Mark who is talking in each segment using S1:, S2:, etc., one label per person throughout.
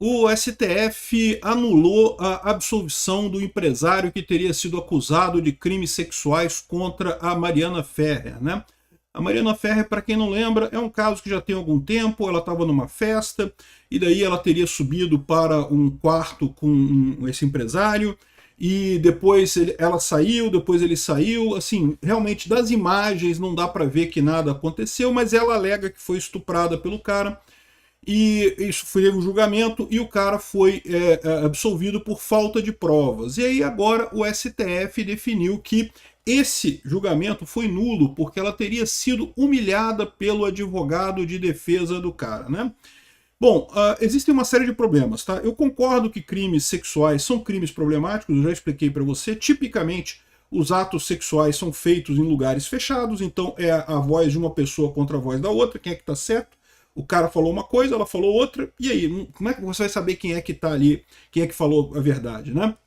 S1: o STF anulou a absolvição do empresário que teria sido acusado de crimes sexuais contra a Mariana Ferrer, né? A Mariana Ferrer, para quem não lembra, é um caso que já tem algum tempo. Ela estava numa festa e daí ela teria subido para um quarto com esse empresário e depois ela saiu, depois ele saiu. Assim, realmente das imagens não dá para ver que nada aconteceu, mas ela alega que foi estuprada pelo cara. E isso foi um julgamento e o cara foi absolvido por falta de provas. E aí agora o STF definiu que esse julgamento foi nulo porque ela teria sido humilhada pelo advogado de defesa do cara, né? Bom, existem uma série de problemas, tá? Eu concordo que crimes sexuais são crimes problemáticos, eu já expliquei para você. Tipicamente, os atos sexuais são feitos em lugares fechados, então é a voz de uma pessoa contra a voz da outra, quem é que tá certo? O cara falou uma coisa, ela falou outra, e aí, como é que você vai saber quem é que tá ali, quem é que falou a verdade, né?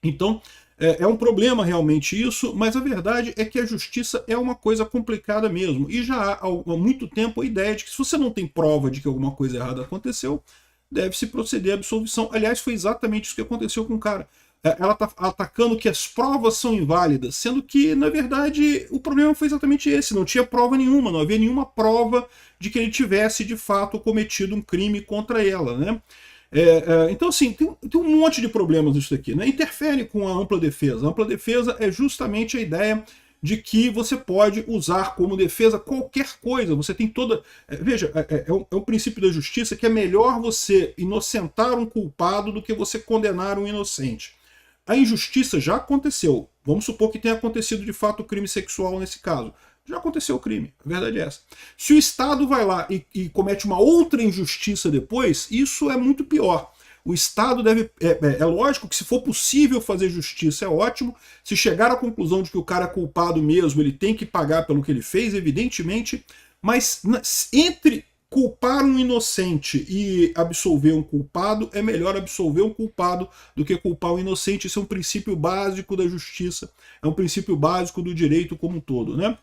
S1: Então, é um problema realmente isso, mas a verdade é que a justiça é uma coisa complicada mesmo. E já há muito tempo a ideia de que se você não tem prova de que alguma coisa errada aconteceu, deve-se proceder à absolvição. Aliás, foi exatamente isso que aconteceu com o cara. Ela está atacando que as provas são inválidas, sendo que, na verdade, o problema foi exatamente esse. Não tinha prova nenhuma, não havia nenhuma prova de que ele tivesse, de fato, cometido um crime contra ela, né? Então, assim, tem um monte de problemas nisso daqui, né? Interfere com a ampla defesa. A ampla defesa é justamente a ideia de que você pode usar como defesa qualquer coisa. Você tem toda... Veja, é um princípio da justiça que é melhor você inocentar um culpado do que você condenar um inocente. A injustiça já aconteceu. Vamos supor que tenha acontecido de fato o crime sexual nesse caso. Já aconteceu o crime, a verdade é essa. Se o Estado vai lá e comete uma outra injustiça depois, isso é muito pior. O Estado deve... É lógico que se for possível fazer justiça é ótimo. Se chegar à conclusão de que o cara é culpado mesmo, ele tem que pagar pelo que ele fez, evidentemente. Mas entre culpar um inocente e absolver um culpado, é melhor absolver um culpado do que culpar um inocente. Isso é um princípio básico da justiça, é um princípio básico do direito como um todo, né?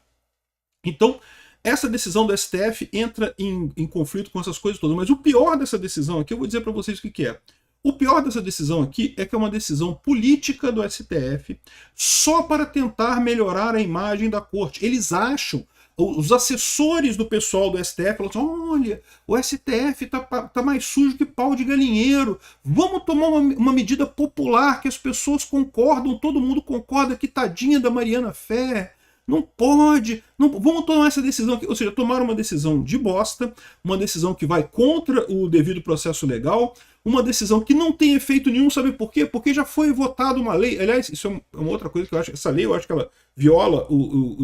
S1: Então, essa decisão do STF entra em conflito com essas coisas todas. Mas o pior dessa decisão aqui, eu vou dizer para vocês o que é. O pior dessa decisão aqui é que é uma decisão política do STF só para tentar melhorar a imagem da corte. Eles acham, os assessores do pessoal do STF falam assim, olha, o STF tá mais sujo que pau de galinheiro, vamos tomar uma medida popular que as pessoas concordam, todo mundo concorda que tadinha da Mariana Ferrer. Não pode, não, vamos tomar essa decisão aqui, ou seja, tomar uma decisão de bosta, uma decisão que vai contra o devido processo legal, uma decisão que não tem efeito nenhum, sabe por quê? Porque já foi votada uma lei, aliás, isso é uma outra coisa que eu acho, essa lei eu acho que ela viola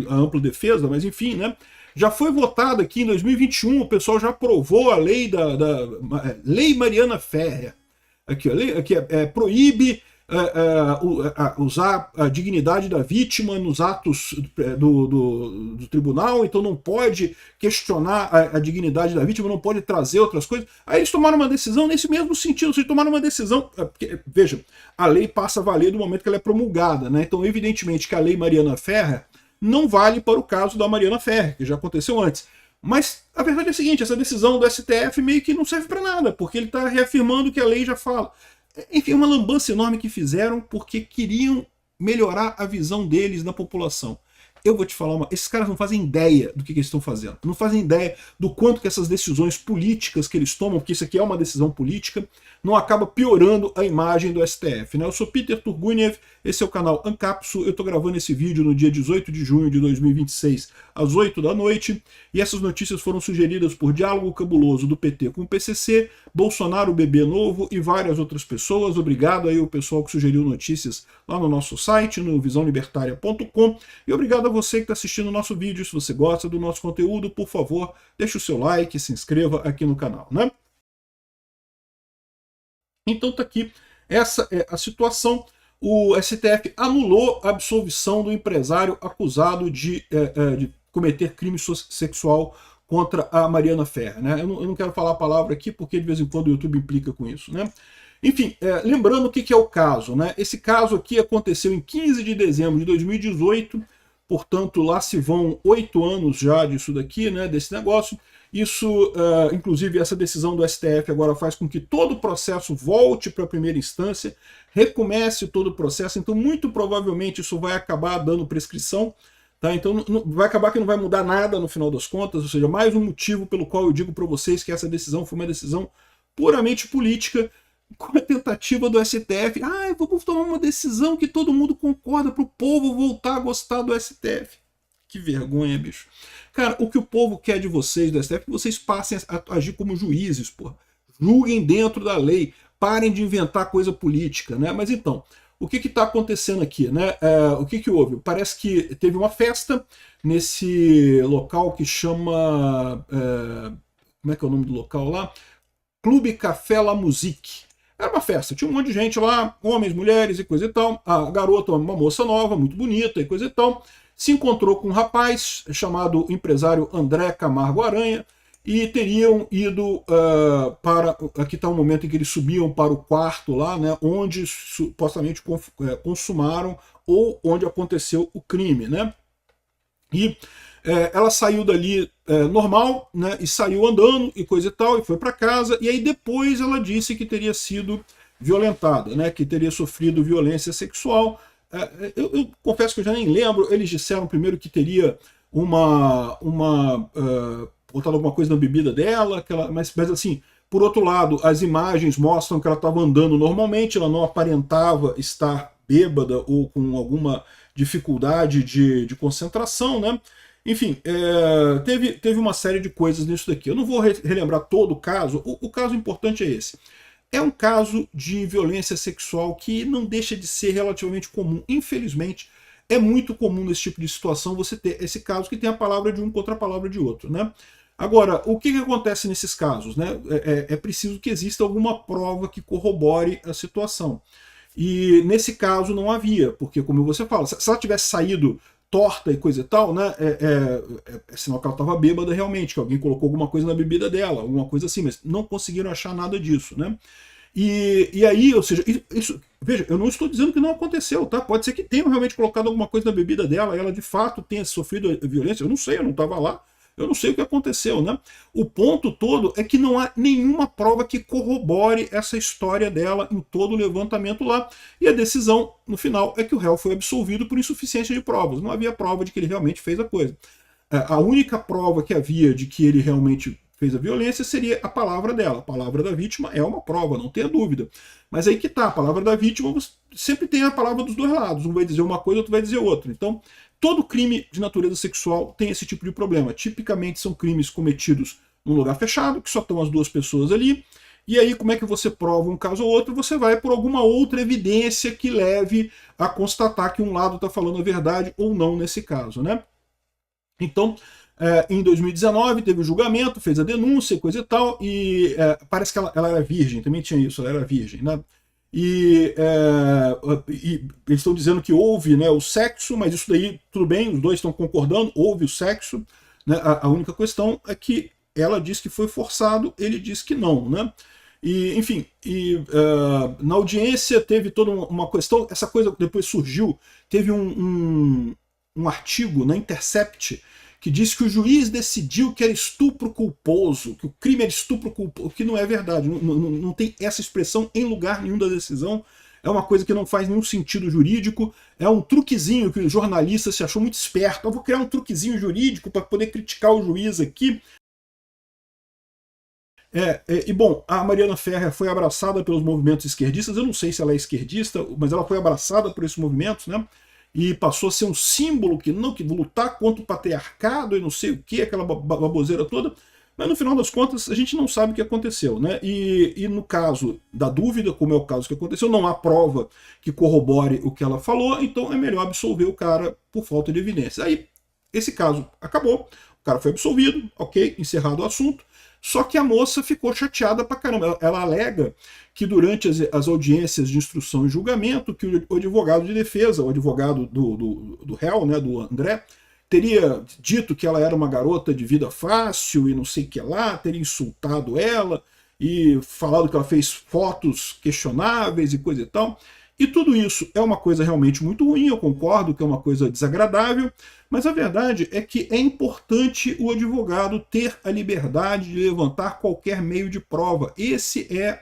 S1: a ampla defesa, mas enfim, né? Já foi votada aqui em 2021, o pessoal já aprovou a lei Lei Mariana Ferrer, aqui, a lei aqui proíbe usar a dignidade da vítima nos atos do tribunal, então não pode questionar a dignidade da vítima, não pode trazer outras coisas. Aí eles tomaram uma decisão nesse mesmo sentido, eles tomaram uma decisão, porque, veja, a lei passa a valer do momento que ela é promulgada, né? Então evidentemente que a lei Mariana Ferrer não vale para o caso da Mariana Ferrer, que já aconteceu antes. Mas a verdade é a seguinte, essa decisão do STF meio que não serve para nada, porque ele está reafirmando o que a lei já fala. Enfim, uma lambança enorme que fizeram porque queriam melhorar a visão deles na população. Eu vou te falar, esses caras não fazem ideia do que eles estão fazendo. Não fazem ideia do quanto que essas decisões políticas que eles tomam, porque isso aqui é uma decisão política, não acaba piorando a imagem do STF, né? Eu sou Peter Turguniev, esse é o canal Ancapsu, eu estou gravando esse vídeo no dia 18 de junho de 2026, às 8 da noite, e essas notícias foram sugeridas por Diálogo Cabuloso do PT com o PCC, Bolsonaro Bebê Novo e várias outras pessoas. Obrigado aí ao pessoal que sugeriu notícias lá no nosso site, no visãolibertaria.com, e obrigado a você que está assistindo o nosso vídeo. Se você gosta do nosso conteúdo, por favor, deixe o seu like, se inscreva aqui no canal, né? Então tá aqui, essa é a situação. O STF anulou a absolvição do empresário acusado de cometer crime sexual contra a Mariana Ferrer, né? Eu não quero falar a palavra aqui porque de vez em quando o YouTube implica com isso, né? Enfim, lembrando o que é o caso, né? Esse caso aqui aconteceu em 15 de dezembro de 2018, portanto lá se vão 8 anos já disso daqui, né, desse negócio, Isso, inclusive, essa decisão do STF agora faz com que todo o processo volte para a primeira instância, recomece todo o processo, então muito provavelmente isso vai acabar dando prescrição, tá? Então vai acabar que não vai mudar nada no final das contas, ou seja, mais um motivo pelo qual eu digo para vocês que essa decisão foi uma decisão puramente política, com a tentativa do STF, vamos tomar uma decisão que todo mundo concorda para o povo voltar a gostar do STF. Que vergonha, bicho. Cara, o que o povo quer de vocês do STF é que vocês passem a agir como juízes, porra. Julguem dentro da lei, parem de inventar coisa política, né? Mas então, o que está acontecendo aqui, né? O que houve? Parece que teve uma festa nesse local que chama... como é que é o nome do local lá? Clube Café La Musique. Era uma festa, tinha um monte de gente lá, homens, mulheres e coisa e tal. A garota, uma moça nova, muito bonita e coisa e tal, se encontrou com um rapaz chamado empresário André Camargo Aranha e teriam ido para... Aqui está um momento em que eles subiam para o quarto lá, né, onde supostamente consumaram ou onde aconteceu o crime, né? E ela saiu dali normal, né, e saiu andando e coisa e tal, e foi para casa, e aí depois ela disse que teria sido violentada, né, que teria sofrido violência sexual. Eu confesso que eu já nem lembro, eles disseram primeiro que teria botado alguma coisa na bebida dela, mas assim, por outro lado, as imagens mostram que ela estava andando normalmente, ela não aparentava estar bêbada ou com alguma dificuldade de concentração, né? Enfim, teve uma série de coisas nisso daqui. Eu não vou relembrar todo o caso, o caso importante é esse. É um caso de violência sexual que não deixa de ser relativamente comum. Infelizmente, é muito comum nesse tipo de situação você ter esse caso que tem a palavra de um contra a palavra de outro, né? Agora, o que acontece nesses casos, né? É preciso que exista alguma prova que corrobore a situação. E nesse caso não havia, porque como você fala, se ela tivesse saído torta e coisa e tal, né, é sinal que ela estava bêbada realmente, que alguém colocou alguma coisa na bebida dela, alguma coisa assim, mas não conseguiram achar nada disso, né? E aí, ou seja, isso, veja, eu não estou dizendo que não aconteceu, tá? Pode ser que tenham realmente colocado alguma coisa na bebida dela, ela de fato tenha sofrido violência, eu não sei, eu não estava lá, eu não sei o que aconteceu, né? O ponto todo é que não há nenhuma prova que corrobore essa história dela em todo o levantamento lá. E a decisão, no final, é que o réu foi absolvido por insuficiência de provas. Não havia prova de que ele realmente fez a coisa. A única prova que havia de que ele realmente fez a violência seria a palavra dela. A palavra da vítima é uma prova, não tenha dúvida. Mas aí que tá, a palavra da vítima sempre tem a palavra dos dois lados. Um vai dizer uma coisa, outro vai dizer outra. Então, todo crime de natureza sexual tem esse tipo de problema. Tipicamente são crimes cometidos num lugar fechado, que só estão as duas pessoas ali. E aí, como é que você prova um caso ou outro? Você vai por alguma outra evidência que leve a constatar que um lado está falando a verdade ou não nesse caso, né? Então, em 2019 teve o julgamento, fez a denúncia e coisa e tal, e parece que ela era virgem, também tinha isso, ela era virgem, né? E eles estão dizendo que houve, né, o sexo, mas isso daí, tudo bem, os dois estão concordando, houve o sexo, né? A única questão é que ela diz que foi forçado, ele diz que não, né? E, enfim, na audiência teve toda uma questão, essa coisa depois surgiu, teve um artigo na Intercept que diz que o juiz decidiu que era estupro culposo, que o crime era estupro culposo, o que não é verdade, não tem essa expressão em lugar nenhum da decisão, é uma coisa que não faz nenhum sentido jurídico, é um truquezinho que o jornalista se achou muito esperto, eu vou criar um truquezinho jurídico para poder criticar o juiz aqui. E bom, a Mariana Ferrer foi abraçada pelos movimentos esquerdistas, eu não sei se ela é esquerdista, mas ela foi abraçada por esses movimentos, né? E passou a ser um símbolo que lutar contra o patriarcado e não sei o que, aquela baboseira toda, mas no final das contas a gente não sabe o que aconteceu, né? E no caso da dúvida, como é o caso que aconteceu, não há prova que corrobore o que ela falou, então é melhor absolver o cara por falta de evidência. Aí esse caso acabou, o cara foi absolvido, ok, encerrado o assunto. Só que a moça ficou chateada pra caramba. Ela alega que durante as audiências de instrução e julgamento, que o advogado de defesa, o advogado do réu, né, do André, teria dito que ela era uma garota de vida fácil e não sei o que lá, teria insultado ela e falado que ela fez fotos questionáveis e coisa e tal. E tudo isso é uma coisa realmente muito ruim, eu concordo que é uma coisa desagradável, mas a verdade é que é importante o advogado ter a liberdade de levantar qualquer meio de prova. Esse é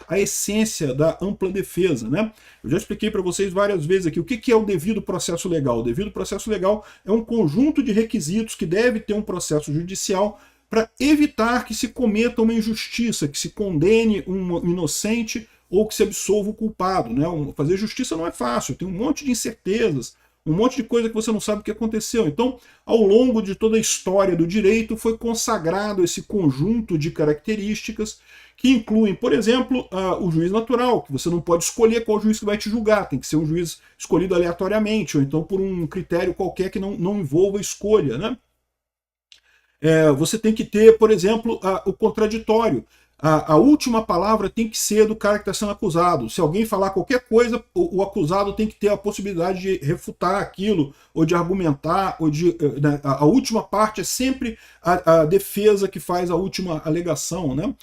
S1: a essência da ampla defesa, né? Eu já expliquei para vocês várias vezes aqui o que é o devido processo legal. O devido processo legal é um conjunto de requisitos que deve ter um processo judicial para evitar que se cometa uma injustiça, que se condene um inocente ou que se absolva o culpado, né? Fazer justiça não é fácil, tem um monte de incertezas, um monte de coisa que você não sabe o que aconteceu. Então, ao longo de toda a história do direito, foi consagrado esse conjunto de características que incluem, por exemplo, o juiz natural, que você não pode escolher qual juiz que vai te julgar, tem que ser um juiz escolhido aleatoriamente, ou então por um critério qualquer que não envolva escolha, né? Você tem que ter, por exemplo, o contraditório. A última palavra tem que ser do cara que está sendo acusado. Se alguém falar qualquer coisa, o acusado tem que ter a possibilidade de refutar aquilo, ou de argumentar, né, a última parte é sempre a defesa que faz a última alegação, né?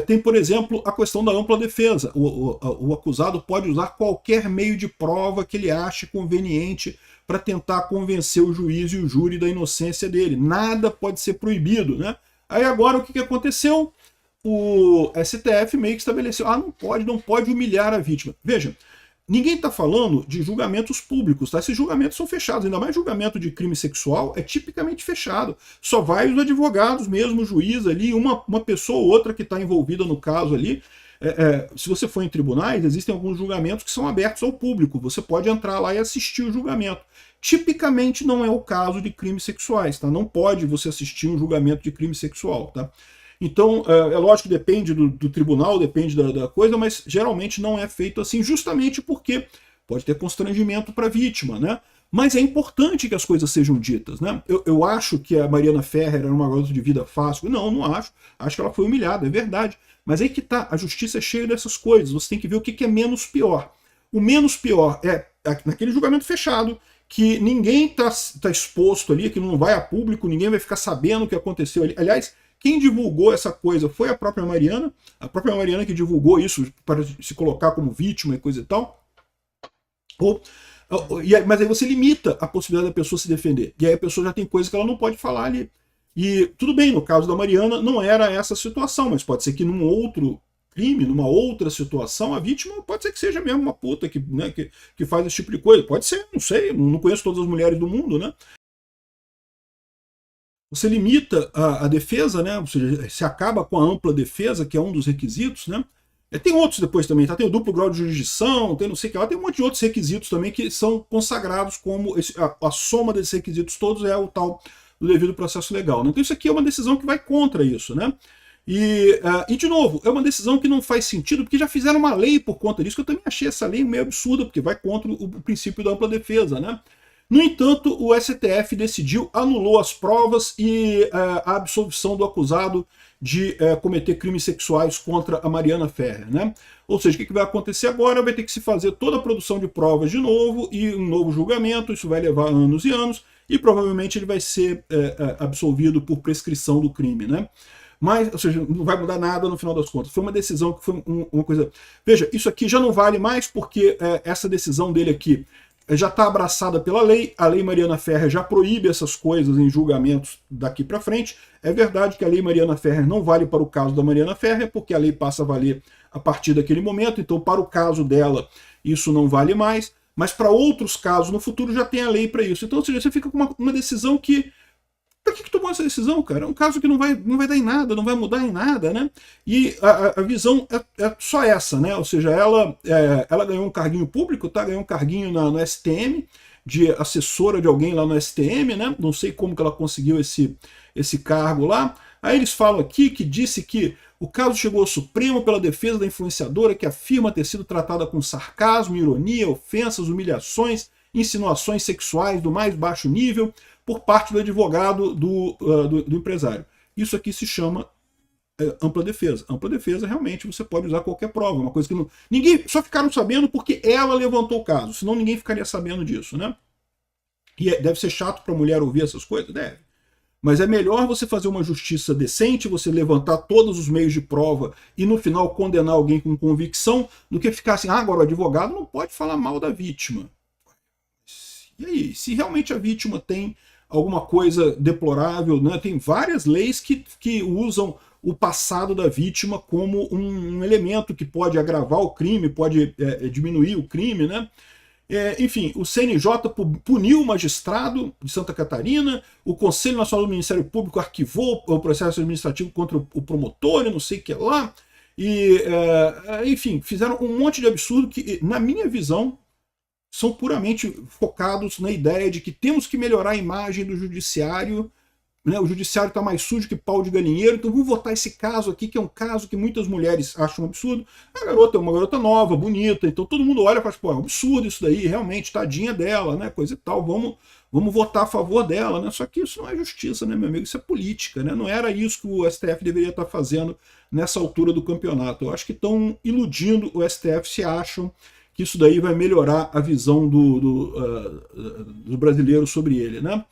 S1: Tem, por exemplo, a questão da ampla defesa. O acusado pode usar qualquer meio de prova que ele ache conveniente para tentar convencer o juiz e o júri da inocência dele. Nada pode ser proibido, né? Aí agora o que aconteceu? O STF meio que estabeleceu, não pode humilhar a vítima. Veja, ninguém está falando de julgamentos públicos, tá? Esses julgamentos são fechados, ainda mais julgamento de crime sexual é tipicamente fechado. Só vai os advogados mesmo, o juiz ali, uma pessoa ou outra que está envolvida no caso ali. Se você for em tribunais, existem alguns julgamentos que são abertos ao público, você pode entrar lá e assistir o julgamento. Tipicamente não é o caso de crimes sexuais, tá? Não pode você assistir um julgamento de crime sexual, tá? Então, é lógico que depende do tribunal, depende da coisa, mas geralmente não é feito assim, justamente porque pode ter constrangimento para a vítima, né? Mas é importante que as coisas sejam ditas, né? Eu acho que a Mariana Ferrer era uma garota de vida fácil. Não acho. Acho que ela foi humilhada, é verdade. Mas aí que tá, a justiça é cheia dessas coisas. Você tem que ver o que é menos pior. O menos pior é naquele julgamento fechado, que ninguém tá exposto ali, que não vai a público, ninguém vai ficar sabendo o que aconteceu ali. Aliás, quem divulgou essa coisa foi a própria Mariana que divulgou isso para se colocar como vítima e coisa e tal. Mas aí você limita a possibilidade da pessoa se defender. E aí a pessoa já tem coisas que ela não pode falar ali. E tudo bem, no caso da Mariana não era essa situação, mas pode ser que num outro crime, numa outra situação, a vítima pode ser que seja mesmo uma puta que faz esse tipo de coisa. Pode ser, não sei, não conheço todas as mulheres do mundo, né? Você limita a defesa, né? Ou seja, se acaba com a ampla defesa, que é um dos requisitos, né? Tem outros depois também, tá? Tem o duplo grau de jurisdição, tem não sei o que lá, tem um monte de outros requisitos também que são consagrados como a soma desses requisitos todos é o tal do devido processo legal, né? Então isso aqui é uma decisão que vai contra isso, né? E de novo, é uma decisão que não faz sentido, porque já fizeram uma lei por conta disso, que eu também achei essa lei meio absurda, porque vai contra o princípio da ampla defesa, né? No entanto, o STF decidiu, anulou as provas e a absolvição do acusado de cometer crimes sexuais contra a Mariana Ferrer, né? Ou seja, o que vai acontecer agora? Vai ter que se fazer toda a produção de provas de novo e um novo julgamento, isso vai levar anos e anos, e provavelmente ele vai ser absolvido por prescrição do crime, né? Mas, ou seja, não vai mudar nada no final das contas. Foi uma decisão que foi uma coisa... Veja, isso aqui já não vale mais porque essa decisão dele aqui já está abraçada pela lei, a lei Mariana Ferrer já proíbe essas coisas em julgamentos daqui para frente. É verdade que a lei Mariana Ferrer não vale para o caso da Mariana Ferrer, porque a lei passa a valer a partir daquele momento, então para o caso dela isso não vale mais, mas para outros casos no futuro já tem a lei para isso. Então, ou seja, você fica com uma decisão que... Por que tomou essa decisão, cara? É um caso que não vai dar em nada, não vai mudar em nada, né? E a visão é só essa, né? Ou seja, ela ganhou um carguinho público, tá? Ganhou um carguinho no STM, de assessora de alguém lá no STM, né? Não sei como que ela conseguiu esse cargo lá. Aí eles falam aqui que disse que o caso chegou ao Supremo pela defesa da influenciadora que afirma ter sido tratada com sarcasmo, ironia, ofensas, humilhações, insinuações sexuais do mais baixo nível por parte do advogado do empresário. Isso aqui se chama ampla defesa. Ampla defesa, realmente, você pode usar qualquer prova, uma coisa que não... Ninguém, só ficaram sabendo porque ela levantou o caso, senão ninguém ficaria sabendo disso, né? E deve ser chato para a mulher ouvir essas coisas? Deve. Mas é melhor você fazer uma justiça decente, você levantar todos os meios de prova e no final condenar alguém com convicção, do que ficar assim, agora o advogado não pode falar mal da vítima. E aí, se realmente a vítima tem alguma coisa deplorável, né? Tem várias leis que usam o passado da vítima como um elemento que pode agravar o crime, pode diminuir o crime, né? Enfim, o CNJ puniu o magistrado de Santa Catarina, o Conselho Nacional do Ministério Público arquivou o processo administrativo contra o promotor e não sei o que lá, e, enfim, fizeram um monte de absurdo que, na minha visão, são puramente focados na ideia de que temos que melhorar a imagem do judiciário, né? O judiciário está mais sujo que pau de galinheiro, então vamos votar esse caso aqui, que é um caso que muitas mulheres acham um absurdo. A garota é uma garota nova, bonita, então todo mundo olha e fala, pô, é um absurdo isso daí, realmente, tadinha dela, né, coisa e tal, vamos votar a favor dela, né? Só que isso não é justiça, né, meu amigo, isso é política, né? Não era isso que o STF deveria estar fazendo nessa altura do campeonato. Eu acho que estão iludindo o STF se acham que isso daí vai melhorar a visão do brasileiro sobre ele, né?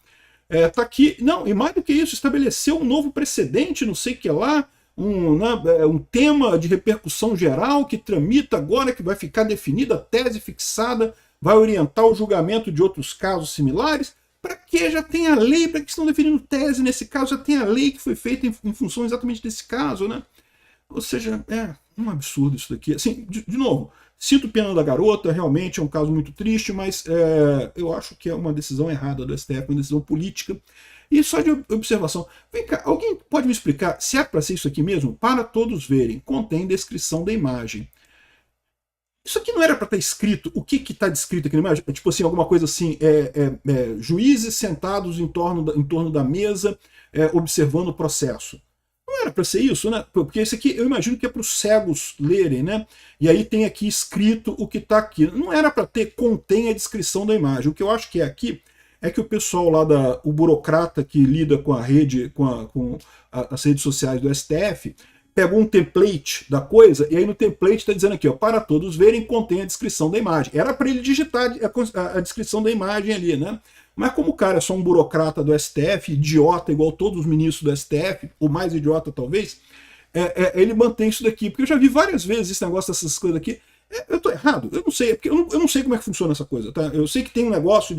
S1: Tá aqui, não, e mais do que isso, estabeleceu um novo precedente, não sei o que lá, um tema de repercussão geral que tramita agora, que vai ficar definida, a tese fixada, vai orientar o julgamento de outros casos similares. Para que já tem a lei? Para que estão definindo tese nesse caso? Já tem a lei que foi feita em função exatamente desse caso, né? Ou seja, é um absurdo isso daqui. Assim, de novo, cito Pena da Garota, realmente é um caso muito triste, mas eu acho que é uma decisão errada do STF, uma decisão política. E só de observação, vem cá, alguém pode me explicar se é para ser isso aqui mesmo? Para todos verem, contém descrição da imagem. Isso aqui não era para estar escrito, o que está descrito aqui na imagem? Tipo assim, alguma coisa assim, juízes sentados em torno da mesa, observando o processo. Não era para ser isso, né? Porque isso aqui eu imagino que é para os cegos lerem, né? E aí tem aqui escrito o que está aqui. Não era para ter, contém a descrição da imagem. O que eu acho que é aqui é que o pessoal lá, o burocrata que lida com a rede, com as redes sociais do STF, pegou um template da coisa, e aí no template está dizendo aqui, ó, para todos verem, contém a descrição da imagem. Era para ele digitar a descrição da imagem ali, né? Mas como o cara é só um burocrata do STF, idiota, igual todos os ministros do STF, ou mais idiota talvez, ele mantém isso daqui. Porque eu já vi várias vezes esse negócio dessas coisas aqui. Eu tô errado, eu não sei, porque eu não sei como é que funciona essa coisa, tá? Eu sei que tem um negócio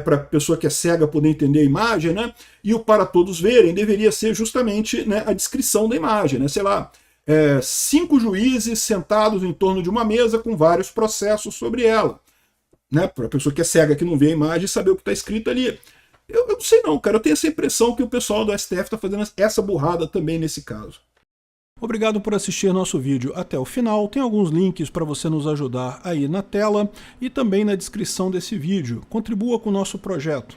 S1: para pessoa que é cega poder entender a imagem, né? E o para todos verem deveria ser justamente, né, a descrição da imagem, né? Sei lá, 5 juízes sentados em torno de uma mesa com vários processos sobre ela. Né, para a pessoa que é cega, que não vê a imagem, saber o que está escrito ali. Eu não sei não, cara. Eu tenho essa impressão que o pessoal do STF está fazendo essa burrada também nesse caso. Obrigado por assistir nosso vídeo até o final. Tem alguns links para você nos ajudar aí na tela e também na descrição desse vídeo. Contribua com o nosso projeto.